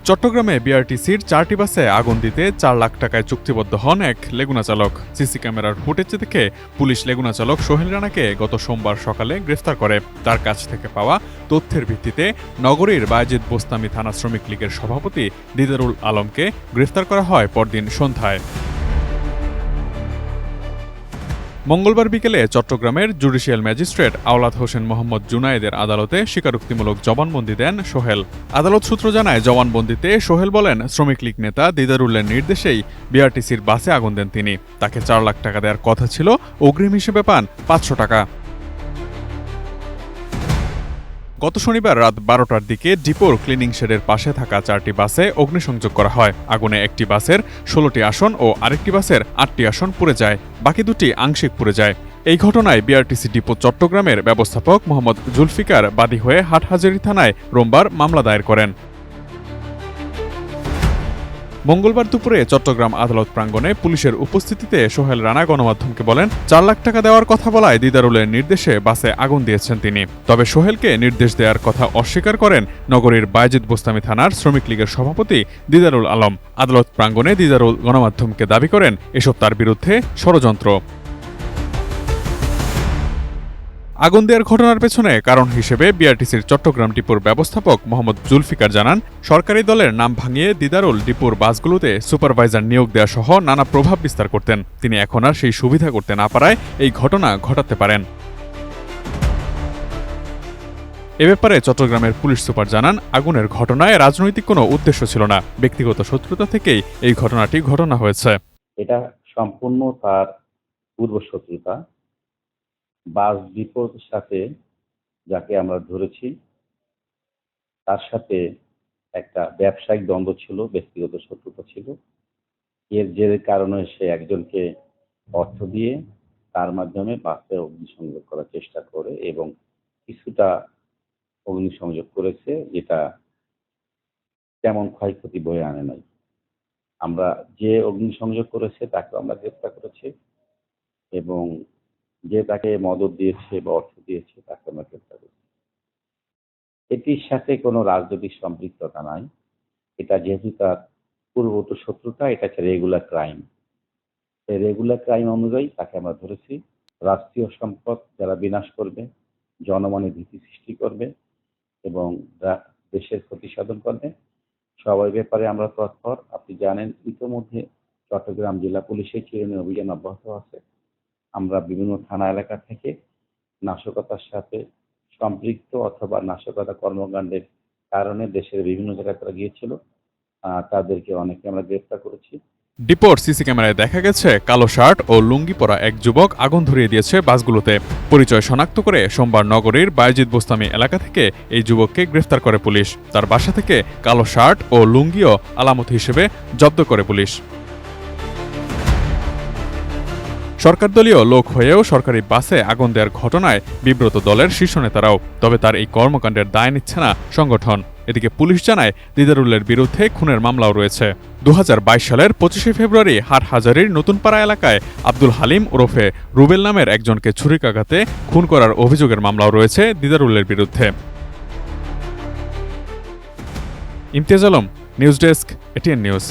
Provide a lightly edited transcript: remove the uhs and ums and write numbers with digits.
চট্টগ্রামে বিআরটিসির 4টি বাসে আগুন দিতে 4 লাখ টাকায় চুক্তিবদ্ধ হন এক লেগুনা চালক। সিসি ক্যামেরার ফুটেজ দেখে পুলিশ লেগুনা চালক সোহেল রানাকে গত সোমবার সকালে গ্রেফতার করে। তার কাছ থেকে পাওয়া তথ্যের ভিত্তিতে নগরীর বায়েজিদ বোস্তামি থানা শ্রমিক লীগের সভাপতি দিদারুল আলমকে গ্রেফতার করা হয় পরদিন সন্ধ্যায়। মঙ্গলবার বিকেলে চট্টগ্রামের জুডিশিয়াল ম্যাজিস্ট্রেট আওলাদ হোসেন মোহাম্মদ জুনায়েদের আদালতে স্বীকারোক্তিমূলক জবানবন্দি দেন সোহেল। আদালত সূত্র জানায়, জবানবন্দিতে সোহেল বলেন, শ্রমিক লীগ নেতা দিদারুলের নির্দেশেই বিআরটিসির বাসে আগুন দেন তিনি। তাকে 4 লাখ টাকা দেওয়ার কথা ছিল, অগ্রিম হিসেবে পান 500 টাকা। গত শনিবার রাত 12টার দিকে ডিপোর ক্লিনিং শেডের পাশে থাকা 4টি বাসে অগ্নিসংযোগ করা হয়। আগুনে একটি বাসের 16টি আসন ও আরেকটি বাসের 8টি আসন পুড়ে যায়, বাকি দুটি আংশিক পুড়ে যায়। এই ঘটনায় বিআরটিসি ডিপো চট্টগ্রামের ব্যবস্থাপক মোহাম্মদ জুলফিকার বাদী হয়ে হাটহাজারী থানায় রোববার মামলা দায়ের করেন। মঙ্গলবার দুপুরে চট্টগ্রাম আদালত প্রাঙ্গণে পুলিশের উপস্থিতিতে সোহেল রানা গণমাধ্যমকে বলেন, 4 লাখ টাকা দেওয়ার কথা বলায় দিদারুলের নির্দেশে বাসে আগুন দিয়েছেন তিনি। তবে সোহেলকে নির্দেশ দেওয়ার কথা অস্বীকার করেন নগরীর বায়েজিদ বোস্তামি থানার শ্রমিক লীগের সভাপতি দিদারুল আলম। আদালত প্রাঙ্গণে দিদারুল গণমাধ্যমকে দাবি করেন, এসব তার বিরুদ্ধে ষড়যন্ত্র। আগুন দেওয়ার ঘটনার পেছনে কারণ হিসেবে বিআরটিসির চট্টগ্রাম ডিপোর ব্যবস্থাপক মোহাম্মদ জুলফিকার জানান, সরকারি দলের নাম ভাঙিয়ে দিদারুল ডিপোর বাসগুলোতে সুপারভাইজার নিয়োগ দেওয়া সহ নানা প্রভাব বিস্তার করতেন। তিনি এখন আর সেই সুবিধা করতে না পারায় এই ঘটনা ঘটাতে পারেন। এ ব্যাপারে চট্টগ্রামের পুলিশ সুপার জানান, আগুনের ঘটনায় রাজনৈতিক কোনো উদ্দেশ্য ছিল না, ব্যক্তিগত শত্রুতা থেকেই এই ঘটনাটি ঘটনা হয়েছে। এটা সম্পূর্ণ তার পূর্ব শত্রুতা। বাস ডিপোর সাথে যাকে আমরা ধরেছি তার সাথে একটা ব্যবসায়িক দ্বন্দ্ব ছিল, ব্যক্তিগত শত্রুতা ছিল। এর জেরের কারণে সে একজনকে অর্থ দিয়ে তার মাধ্যমে বাসে অগ্নিসংযোগ করার চেষ্টা করে এবং কিছুটা অগ্নিসংযোগ করেছে, যেটা তেমন ক্ষয়ক্ষতি বয়ে আনে নাই। আমরা যে অগ্নিসংযোগ করেছে তাকে আমরা গ্রেফতার করেছি এবং যে তাকে মদত দিয়েছে বা অর্থ দিয়েছে তাকে আমরা গ্রেফতার করেছি। এটির সাথে কোনো রাজনৈতিক সম্পৃক্ততা নাই। এটা যেহেতু তার পূর্ববর্ত শত্রুতা, এটা হচ্ছে রেগুলার ক্রাইম। এই রেগুলার ক্রাইম অনুযায়ী তাকে আমরা ধরেছি। রাষ্ট্রীয় সম্পদ যারা বিনাশ করবে, জনমনে ভীতি সৃষ্টি করবে এবং দেশের ক্ষতি সাধন করবে, সবাই ব্যাপারে আমরা তৎপর। আপনি জানেন, ইতিমধ্যে চট্টগ্রাম জেলা পুলিশের চিরুনি অভিযান অব্যাহত আছে। আমরা বিভিন্ন থানা এলাকা থেকে নাশকতার সাথে সম্পৃক্ত অথবা নাশকতা কর্মকাণ্ডের কারণে দেশের বিভিন্ন জায়গায় তারা গিয়েছিল, তাদেরকে অনেকে আমরা গ্রেফতার করেছি। ডিপোর সিসি ক্যামেরায় দেখা গেছে, কালো শার্ট ও লুঙ্গি পরা এক যুবক আগুন ধরিয়ে দিয়েছে বাসগুলোতে। পরিচয় শনাক্ত করে সোমবার নগরীর বায়েজিদ বোস্তামি এলাকা থেকে এই যুবককে গ্রেফতার করে পুলিশ। তার বাসা থেকে কালো শার্ট ও লুঙ্গিও আলামত হিসেবে জব্দ করে পুলিশ। সরকারদলীয় লোক হয়েও সরকারি বাসে আগুন দেওয়ার ঘটনায় বিব্রত দলের শীর্ষ নেতারাও। তবে তার এই কর্মকাণ্ডের দায় নিচ্ছে না সংগঠন। এদিকে পুলিশ জানায়, দিদারুলের বিরুদ্ধে খুনের মামলাও রয়েছে। 2022 সালের 25শে ফেব্রুয়ারি হাটহাজারীর নতুনপাড়া এলাকায় আব্দুল হালিম ওরফে রুবেল নামের একজনকে ছুরিকাঘাতে খুন করার অভিযোগের মামলাও রয়েছে দিদারুলের বিরুদ্ধে। Imtiaz Alam, news desk, ATN news.